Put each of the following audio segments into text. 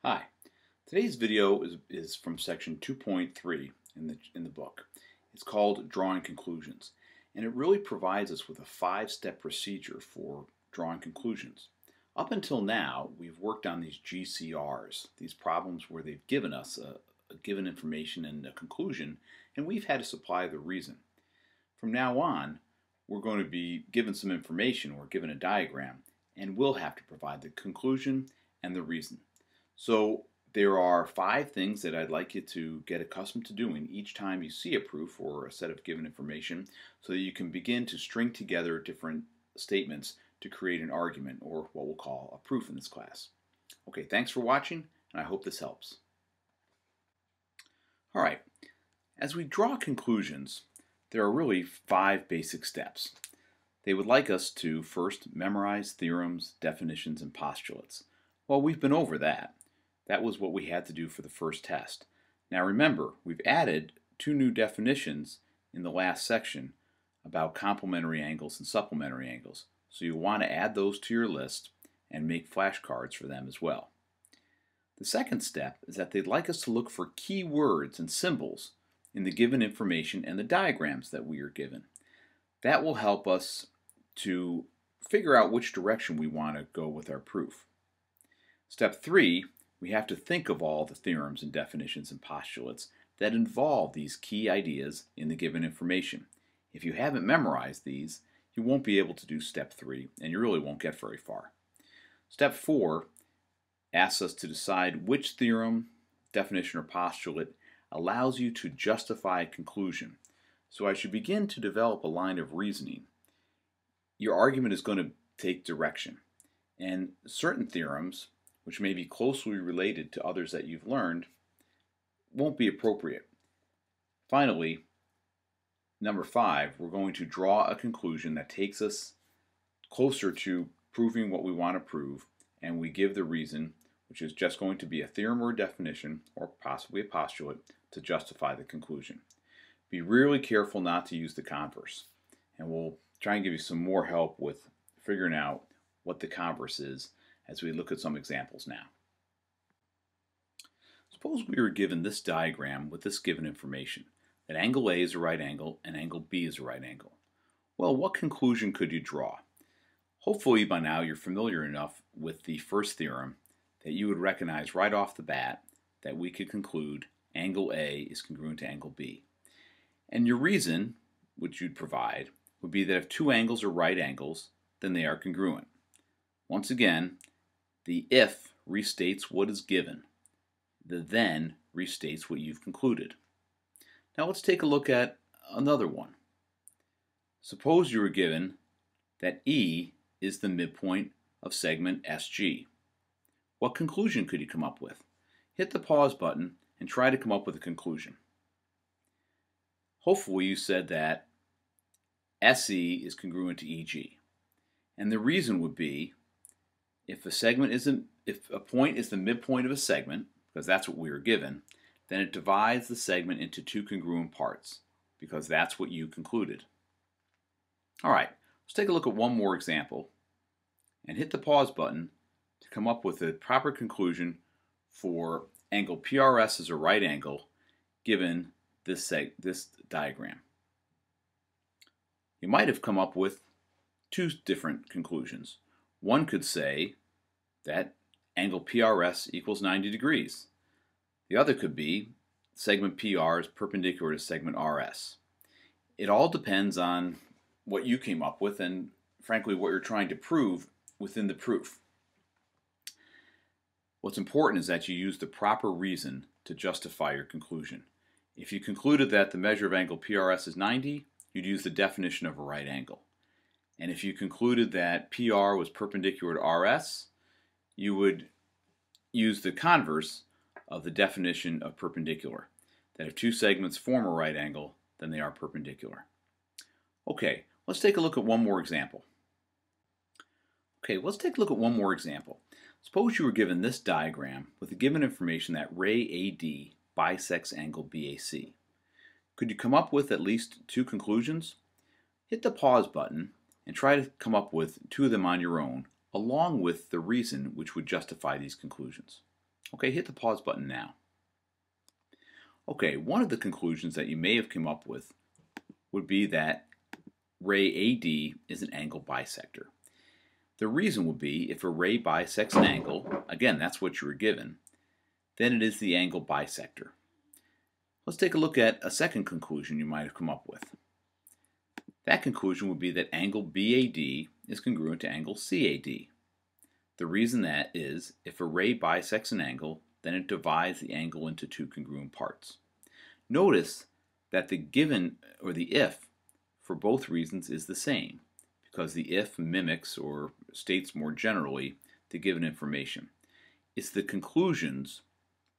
Hi. Today's video is from section 2.3 in the book. It's called Drawing Conclusions, and it really provides us with a 5-step procedure for drawing conclusions. Up until now, we've worked on these GCRs, these problems where they've given us a given information and a conclusion, and we've had to supply the reason. From now on, we're going to be given some information or given a diagram, and we'll have to provide the conclusion and the reason. So there are 5 things that I'd like you to get accustomed to doing each time you see a proof or a set of given information so that you can begin to string together different statements to create an argument, or what we'll call a proof in this class. Okay, thanks for watching, and I hope this helps. Alright, as we draw conclusions, there are really 5 basic steps. They would like us to first memorize theorems, definitions, and postulates. Well, we've been over that. That was what we had to do for the first test. Now remember, we've added 2 new definitions in the last section about complementary angles and supplementary angles. So you want to add those to your list and make flashcards for them as well. The second step is that they'd like us to look for key words and symbols in the given information and the diagrams that we are given. That will help us to figure out which direction we want to go with our proof. Step 3, we have to think of all the theorems and definitions and postulates that involve these key ideas in the given information. If you haven't memorized these, you won't be able to do step 3, and you really won't get very far. Step 4 asks us to decide which theorem, definition, or postulate allows you to justify a conclusion. So as you begin to develop a line of reasoning, your argument is going to take direction. And certain theorems, which may be closely related to others that you've learned, won't be appropriate. Finally, number 5, we're going to draw a conclusion that takes us closer to proving what we want to prove, and we give the reason, which is just going to be a theorem or a definition, or possibly a postulate, to justify the conclusion. Be really careful not to use the converse, and we'll try and give you some more help with figuring out what the converse is as we look at some examples now. Suppose we were given this diagram with this given information, that angle A is a right angle and angle B is a right angle. Well, what conclusion could you draw? Hopefully by now you're familiar enough with the first theorem that you would recognize right off the bat that we could conclude angle A is congruent to angle B. And your reason, which you'd provide, would be that if 2 angles are right angles, then they are congruent. Once again, the if restates what is given. The then restates what you've concluded. Now let's take a look at another one. Suppose you were given that E is the midpoint of segment SG. What conclusion could you come up with? Hit the pause button and try to come up with a conclusion. Hopefully you said that SE is congruent to EG. And the reason would be if a point is the midpoint of a segment, because that's what we were given, then it divides the segment into 2 congruent parts, because that's what you concluded. Alright, let's take a look at one more example and hit the pause button to come up with a proper conclusion for angle PRS as a right angle given this diagram. You might have come up with 2 different conclusions. One could say that angle PRS equals 90 degrees. The other could be segment PR is perpendicular to segment RS. It all depends on what you came up with and, frankly, what you're trying to prove within the proof. What's important is that you use the proper reason to justify your conclusion. If you concluded that the measure of angle PRS is 90, you'd use the definition of a right angle. And if you concluded that PR was perpendicular to RS, you would use the converse of the definition of perpendicular, that if 2 segments form a right angle, then they are perpendicular. Okay, let's take a look at one more example. Suppose you were given this diagram with the given information that ray AD bisects angle BAC. Could you come up with at least 2 conclusions? Hit the pause button and try to come up with 2 of them on your own, along with the reason which would justify these conclusions. Okay, hit the pause button now. Okay, one of the conclusions that you may have come up with would be that ray AD is an angle bisector. The reason would be if a ray bisects an angle, again that's what you were given, then it is the angle bisector. Let's take a look at a second conclusion you might have come up with. That conclusion would be that angle BAD is congruent to angle CAD. The reason that is, if a ray bisects an angle, then it divides the angle into two congruent parts. Notice that the given, or the if, for both reasons is the same, because the if mimics or states more generally the given information. It's the conclusions,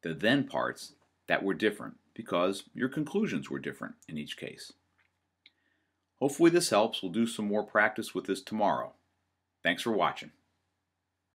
the then parts, that were different, because your conclusions were different in each case. Hopefully this helps. We'll do some more practice with this tomorrow. Thanks for watching.